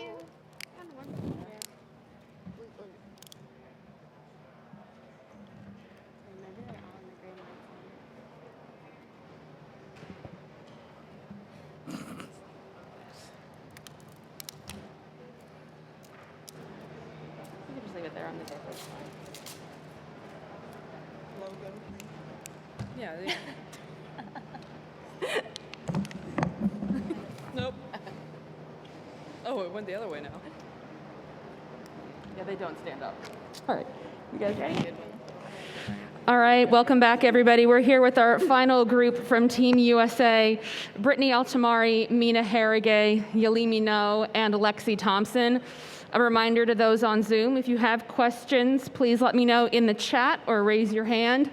You can just leave it there on the table. Logo. Yeah. Nope. Oh, it went the other way now. Yeah, they don't stand up. All right. You guys ready? All right, welcome back, everybody. We're here with our final group from Team USA, Brittany Altomare, Mina Harigae, Yalimi No, and Lexi Thompson. A reminder to those on Zoom, if you have questions, please let me know in the chat or raise your hand.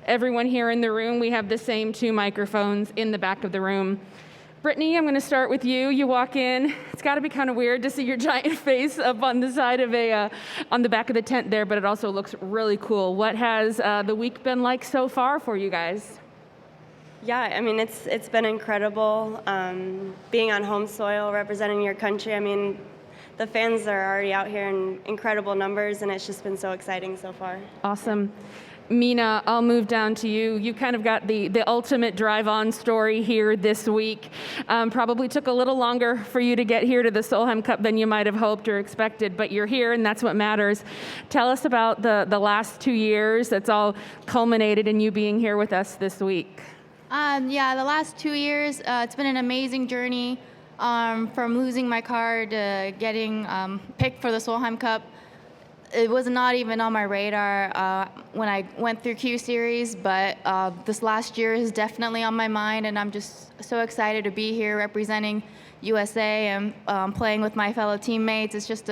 Everyone here in the room, we have the same 2 microphones in the back of the room. Brittany, I'm going to start with you. You walk in. It's got to be kind of weird to see your giant face up on the side of on the back of the tent there, but it also looks really cool. What has the week been like so far for you guys? Yeah, I mean, it's been incredible being on home soil, representing your country. I mean, the fans are already out here in incredible numbers, and it's just been so exciting so far. Awesome. Mina, I'll move down to you. You kind of got the ultimate drive-on story here this week. Probably took a little longer for you to get here to the Solheim Cup than you might have hoped or expected, but you're here, and that's what matters. Tell us about the last 2 years that's all culminated in you being here with us this week. Yeah, the last 2 years, it's been an amazing journey from losing my car to getting picked for the Solheim Cup. It was not even on my radar when I went through Q Series, but this last year is definitely on my mind, and I'm just so excited to be here representing USA and playing with my fellow teammates. It's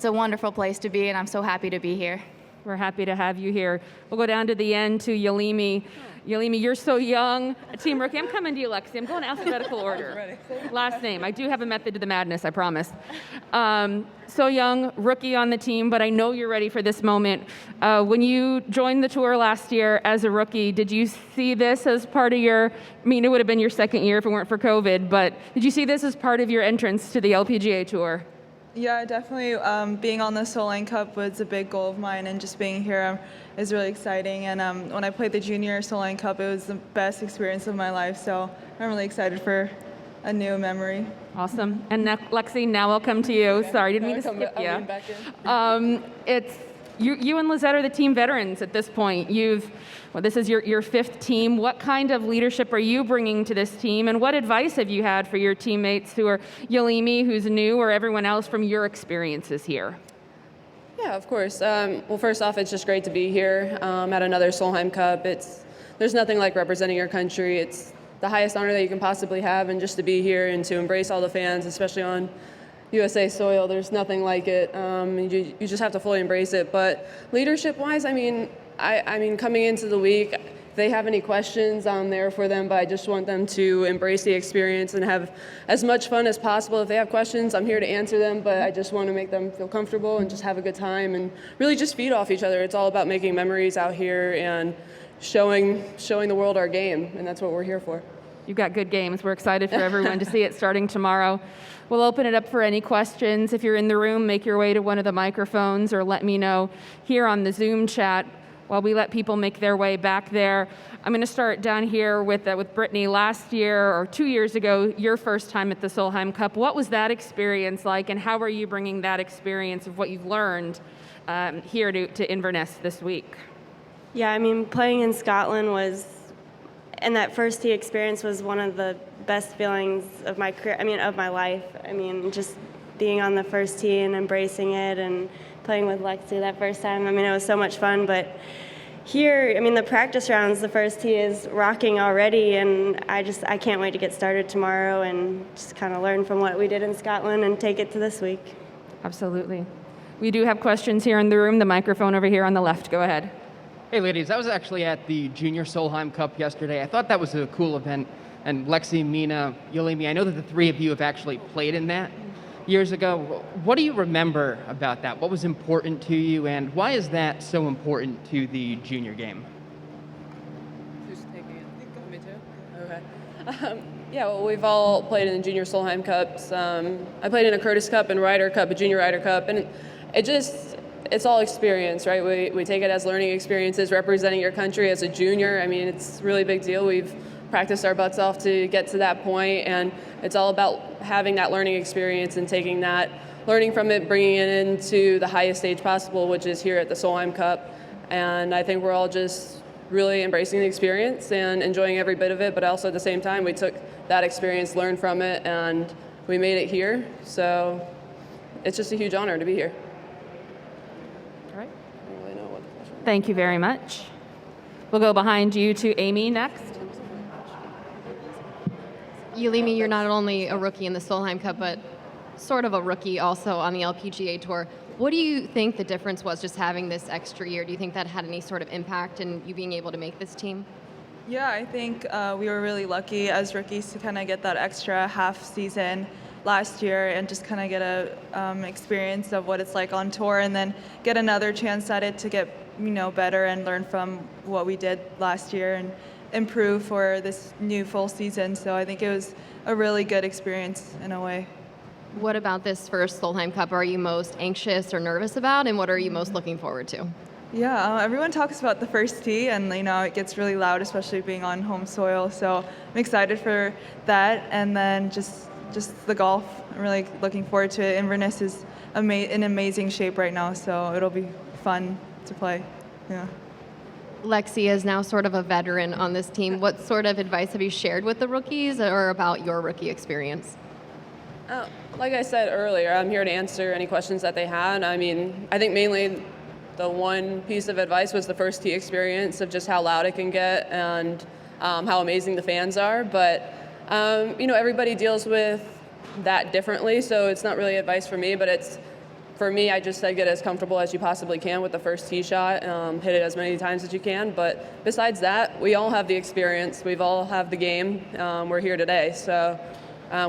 a wonderful place to be, and I'm so happy to be here. We're happy to have you here. We'll go down to the end to Yalimi. Yalimi, you're so young. Team Rookie, I'm coming to you, Lexi. I'm going alphabetical order. Last name. I do have a method to the madness, I promise. So young, rookie on the team, but I know you're ready for this moment. When you joined the tour last year as a rookie, did you see this as part of it would have been your second year if it weren't for COVID, but did you see this as part of your entrance to the LPGA Tour? Yeah, definitely. Being on the Solheim Cup was a big goal of mine, and just being here is really exciting. And when I played the Junior Solheim Cup, it was the best experience of my life. So I'm really excited for a new memory. Awesome. And Lexi, now I'll come to you. Okay. Sorry, didn't mean to skip you. It's you and Lizette are the team veterans at this point. This is your 5th team. What kind of leadership are you bringing to this team, and what advice have you had for your teammates who are Yalimi, who's new, or everyone else from your experiences here? Yeah, of course. Well, first off, it's just great to be here at another Solheim Cup. There's nothing like representing your country. It's the highest honor that you can possibly have, and just to be here and to embrace all the fans, especially on USA soil, there's nothing like it. You just have to fully embrace it. But leadership-wise, I mean, coming into the week, if they have any questions, I'm there for them, but I just want them to embrace the experience and have as much fun as possible. If they have questions, I'm here to answer them, but I just want to make them feel comfortable and just have a good time and really just feed off each other. It's all about making memories out here and showing the world our game, and that's what we're here for. You've got good games. We're excited for everyone to see it starting tomorrow. We'll open it up for any questions. If you're in the room, make your way to one of the microphones or let me know here on the Zoom chat while we let people make their way back there. I'm going to start down here with Brittany. Last year or 2 years ago, your first time at the Solheim Cup. What was that experience like, and how are you bringing that experience of what you've learned here to Inverness this week? Yeah, I mean, playing in Scotland and that first tee experience was one of the best feelings of my career, of my life. Just being on the first tee and embracing it and playing with Lexi that first time. It was so much fun, but here, the practice rounds, the first tee is rocking already, and I can't wait to get started tomorrow and just kind of learn from what we did in Scotland and take it to this week. Absolutely. We do have questions here in the room. The microphone over here on the left. Go ahead. Hey, ladies. I was actually at the Junior Solheim Cup yesterday. I thought that was a cool event. And Lexi, Mina, Yalimi, I know that the 3 of you have actually played in that years ago. What do you remember about that? What was important to you, and why is that so important to the junior game? Who's taking it? Me too? Okay. Yeah, well, we've all played in the Junior Solheim Cups. I played in a Curtis Cup and Ryder Cup, a Junior Ryder Cup, and it's all experience, right? We take it as learning experiences, representing your country as a junior. I mean, it's a really big deal. We've practiced our butts off to get to that point, and it's all about having that learning experience and taking that, learning from it, bringing it into the highest stage possible, which is here at the Solheim Cup. And I think we're all just really embracing the experience and enjoying every bit of it, but also at the same time, we took that experience, learned from it, and we made it here. So it's just a huge honor to be here. All right. I don't really know what the question is. Thank you very much. We'll go behind you to Amy next. Yulimi, you're not only a rookie in the Solheim Cup, but sort of a rookie also on the LPGA Tour. What do you think the difference was just having this extra year? Do you think that had any sort of impact in you being able to make this team? Yeah, I think we were really lucky as rookies to kind of get that extra half season last year and just kind of get a experience of what it's like on tour, and then get another chance at it to get better and learn from what we did last year and improve for this new full season. So I think it was a really good experience in a way. What about this first Solheim Cup are you most anxious or nervous about, and what are you most looking forward to? Yeah, everyone talks about the first tee, and it gets really loud, especially being on home soil. So I'm excited for that, and then just the golf. I'm really looking forward to it. Inverness is in amazing shape right now, so it'll be fun to play. Yeah. Lexi is now sort of a veteran on this team. What sort of advice have you shared with the rookies or about your rookie experience? Like I said earlier, I'm here to answer any questions that they had. I mean, I think mainly the one piece of advice was the first tee experience of just how loud it can get and how amazing the fans are. But, everybody deals with that differently, so it's not really advice for me, but for me, I just said get as comfortable as you possibly can with the first tee shot, hit it as many times as you can. But besides that, we all have the experience. We've all have the game. We're here today, so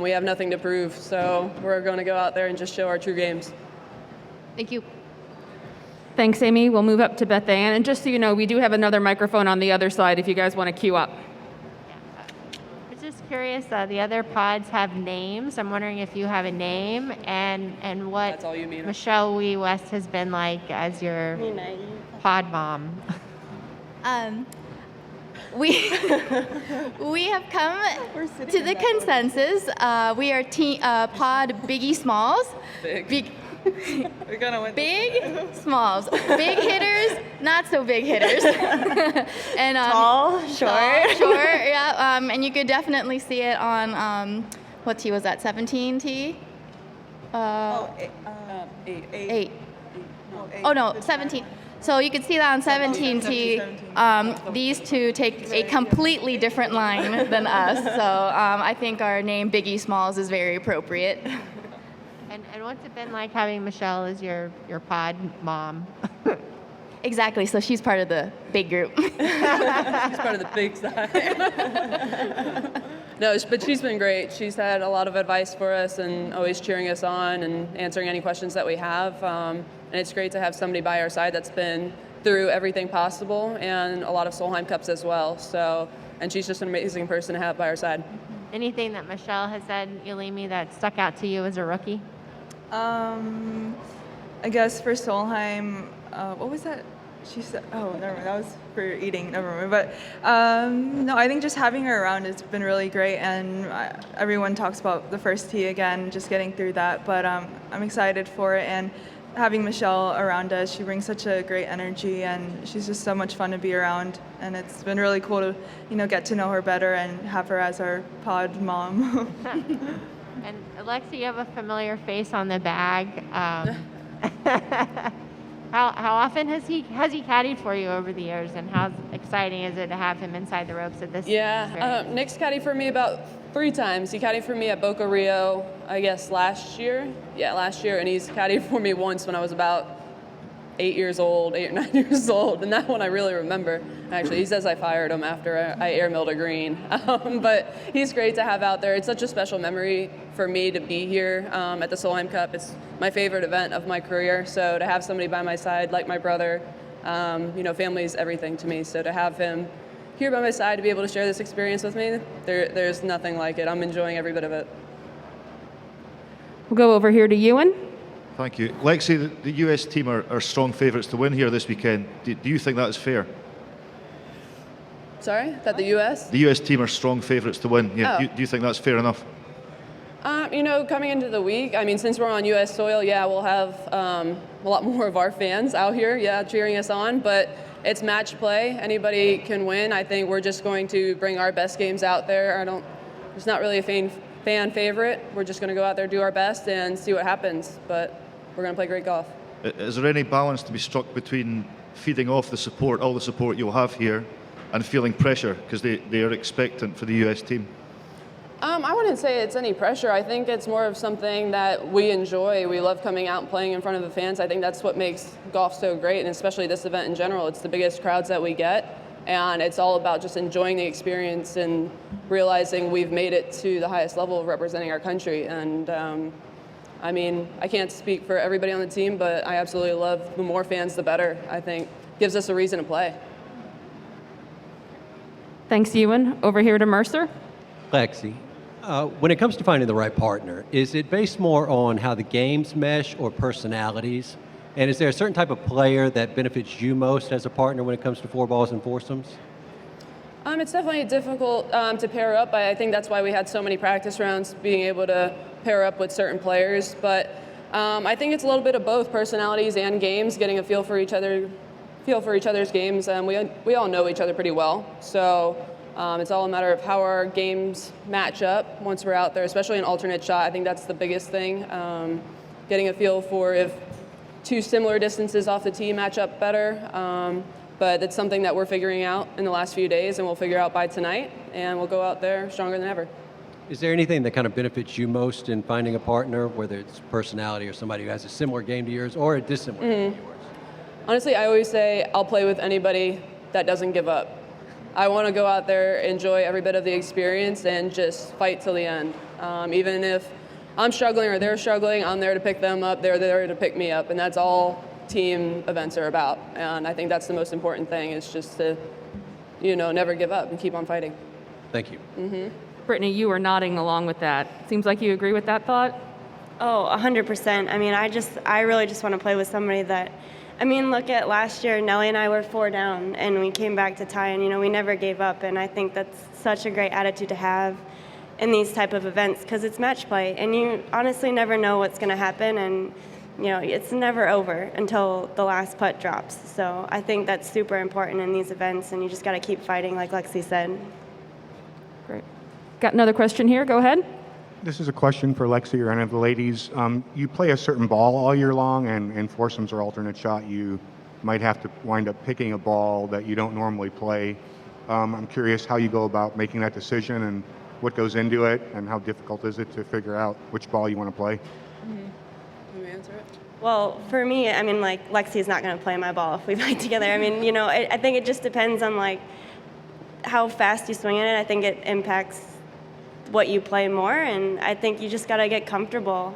we have nothing to prove. So we're going to go out there and just show our true games. Thank you. Thanks, Amy. We'll move up to Beth Ann. And just so you know, we do have another microphone on the other side if you guys want to queue up. I was just curious, the other pods have names. I'm wondering if you have a name and what That's all you mean. Michelle Wee West has been like as your pod mom. We have come to the consensus. We are pod Biggie Smalls. Big. We're gonna win. Big Smalls. Big hitters, not so big hitters. And Tall, short. Yeah. And you could definitely see it on what tee was that? 17 tee. Eight. Oh no, 17. So you could see that on 17 tee. These two take a completely different line than us. So I think our name Biggie Smalls is very appropriate. And what's it been like having Michelle as your pod mom? Exactly. So she's part of the big group. She's part of the big side. No, but she's been great. She's had a lot of advice for us and always cheering us on and answering any questions that we have. And it's great to have somebody by our side that's been through everything possible and a lot of Solheim Cups as well. So, and she's just an amazing person to have by our side. Anything that Michelle has said, Yulimi, that stuck out to you as a rookie? I guess for Solheim, what was that? She said, oh, never mind, that was for eating, never mind. But no, I think just having her around has been really great, and everyone talks about the first tee again, just getting through that. But I'm excited for it, and having Michelle around us, she brings such a great energy, and she's just so much fun to be around. And it's been really cool to, get to know her better and have her as our pod mom. And Alexi, you have a familiar face on the bag. How often has he caddied for you over the years, and how exciting is it to have him inside the ropes at this? Yeah, Nick's caddied for me about 3 times. He caddied for me at Boca Rio, I guess last year. Yeah, last year, and he's caddied for me once when I was about 8 or 9 years old, and that one I really remember. Actually, he says I fired him after I airmailed a green, but he's great to have out there. It's such a special memory for me to be here at the Solheim Cup. It's my favorite event of my career, so to have somebody by my side like my brother, family is everything to me. So to have him here by my side to be able to share this experience with me, there's nothing like it. I'm enjoying every bit of it. We'll go over here to Ewan. Thank you. Lexi, the US team are strong favourites to win here this weekend. Do you think that is fair? Sorry, that the U.S.? The US team are strong favourites to win. Yeah. Oh. Do you think that's fair enough? Coming into the week, I mean, since we're on U.S. soil, yeah, we'll have a lot more of our fans out here, cheering us on. But it's match play. Anybody can win. I think we're just going to bring our best games out there. It's not really a fan favorite. We're just going to go out there, do our best, and see what happens. But we're going to play great golf. Is there any balance to be struck between feeding off the support, all the support you'll have here, and feeling pressure because they are expectant for the US team? I wouldn't say it's any pressure. I think it's more of something that we enjoy. We love coming out and playing in front of the fans. I think that's what makes golf so great, and especially this event in general. It's the biggest crowds that we get, and it's all about just enjoying the experience and realizing we've made it to the highest level of representing our country. And I can't speak for everybody on the team, but I absolutely love the more fans, the better. I think gives us a reason to play. Thanks, Ewan. Over here to Mercer. Lexi, when it comes to finding the right partner, is it based more on how the games mesh or personalities? And is there a certain type of player that benefits you most as a partner when it comes to four balls and foursomes? It's definitely difficult to pair up. I think that's why we had so many practice rounds, being able to pair up with certain players. But I think it's a little bit of both personalities and games, getting a feel for each other's games. We all know each other pretty well, so it's all a matter of how our games match up once we're out there, especially an alternate shot. I think that's the biggest thing, getting a feel for if two similar distances off the tee match up better. But it's something that we're figuring out in the last few days, and we'll figure out by tonight, and we'll go out there stronger than ever. Is there anything that kind of benefits you most in finding a partner, whether it's personality or somebody who has a similar game to yours or a dissimilar game to yours? Honestly, I always say I'll play with anybody that doesn't give up. I want to go out there, enjoy every bit of the experience, and just fight till the end. Even if I'm struggling or they're struggling, I'm there to pick them up, they're there to pick me up, and that's all team events are about. And I think that's the most important thing, is just to, never give up and keep on fighting. Thank you. Mm-hmm. Brittany, you are nodding along with that. Seems like you agree with that thought? Oh, 100%. I mean, I really just want to play with somebody that, look at last year, Nelly and I were 4 down, and we came back to tie, and, we never gave up, and I think that's such a great attitude to have in these type of events, because it's match play, and you honestly never know what's going to happen, and, it's never over until the last putt drops. So I think that's super important in these events, and you just got to keep fighting, like Lexi said. Great. Got another question here. Go ahead. This is a question for Lexi or any of the ladies. You play a certain ball all year long, and foursomes or alternate shot, you might have to wind up picking a ball that you don't normally play. I'm curious how you go about making that decision and what goes into it, and how difficult is it to figure out which ball you want to play? Mm-hmm. Can you answer it? Well, for me, Lexi's not going to play my ball if we play together. I think it just depends on, how fast you swing at it. I think it impacts what you play more, and I think you just got to get comfortable.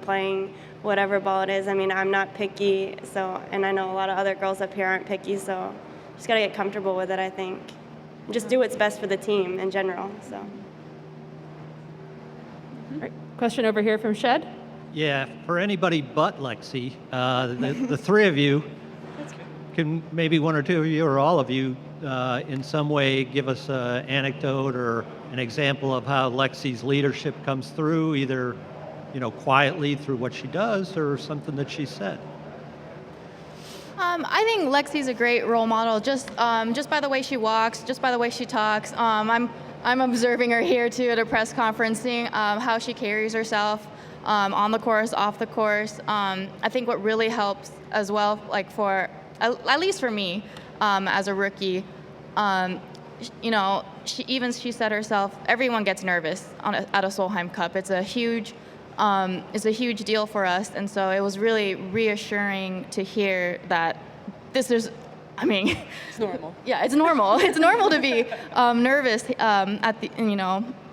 Playing whatever ball it is. I'm not picky, and I know a lot of other girls up here aren't picky, so just got to get comfortable with it, I think. Just do what's best for the team in general, so. All right. Question over here from Shed. Yeah, for anybody but Lexi, the three of you, can maybe one or two of you or all of you in some way give us an anecdote or an example of how Lexi's leadership comes through, either quietly through what she does or something that she said. I think Lexi's a great role model, just by the way she walks, just by the way she talks. I'm observing her here too at a press conference, seeing how she carries herself on the course, off the course. I think what really helps as well, at least for me as a rookie, she said herself, everyone gets nervous at a Solheim Cup. It's a huge deal for us, and so it was really reassuring to hear that this is, it's normal. Yeah, it's normal. It's normal to be nervous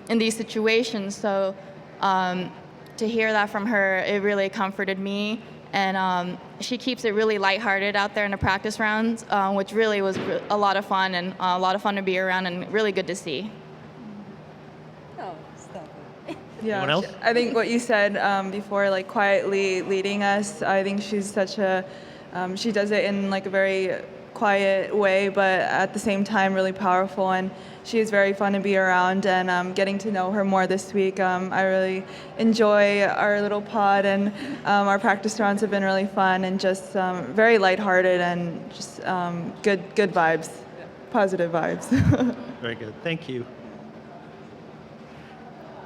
in these situations. So to hear that from her, it really comforted me, And she keeps it really lighthearted out there in the practice rounds, which really was a lot of fun and a lot of fun to be around and really good to see. Yeah, Anyone else? I think what you said before, like quietly leading us, I think she's such a, she does it in like a very quiet way, but at the same time really powerful, and she is very fun to be around, and getting to know her more this week, I really enjoy our little pod, and our practice rounds have been really fun and just very lighthearted and just good vibes, positive vibes. Very good. Thank you.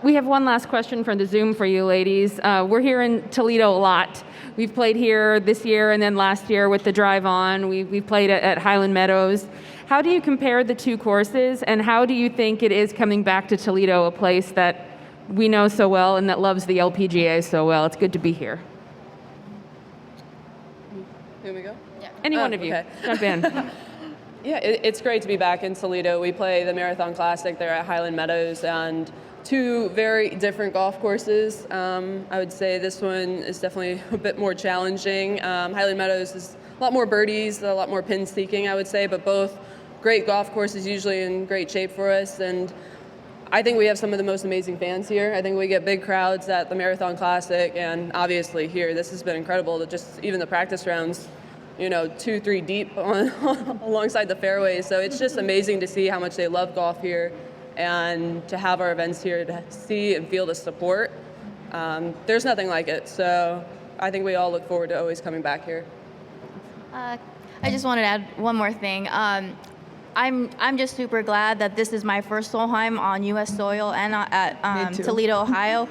We have one last question from the Zoom for you ladies. We're here in Toledo a lot. We've played here this year and then last year with the drive on. We've played at Highland Meadows. How do you compare the two courses, and how do you think it is coming back to Toledo, a place that we know so well and that loves the LPGA so well? It's good to be here. Here we go. Any one of you, okay. jump in. Yeah, it's great to be back in Toledo. We play the Marathon Classic there at Highland Meadows, and two very different golf courses. I would say this one is definitely a bit more challenging. Highland Meadows is a lot more birdies, a lot more pin seeking, I would say, but both great golf courses, usually in great shape for us. And I think we have some of the most amazing fans here. I think we get big crowds at the Marathon Classic, and obviously here, this has been incredible. To just even the practice rounds, 2-3 deep alongside the fairways. So it's just amazing to see how much they love golf here, and to have our events here to see and feel the support. There's nothing like it. So I think we all look forward to always coming back here. I just wanted to add one more thing. I'm just super glad that this is my first Solheim on U.S. soil and at Toledo, Ohio.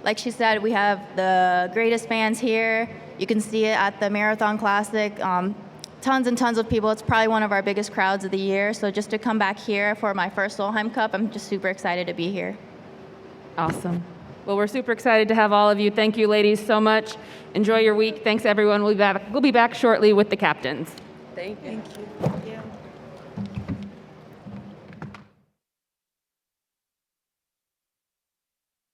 Like she said, we have the greatest fans here. You can see it at the Marathon Classic. Tons and tons of people. It's probably one of our biggest crowds of the year. So just to come back here for my first Solheim Cup, I'm just super excited to be here. Awesome. Well, we're super excited to have all of you. Thank you, ladies, so much. Enjoy your week. Thanks, everyone. We'll be back shortly with the captains. Thank you. Thank you.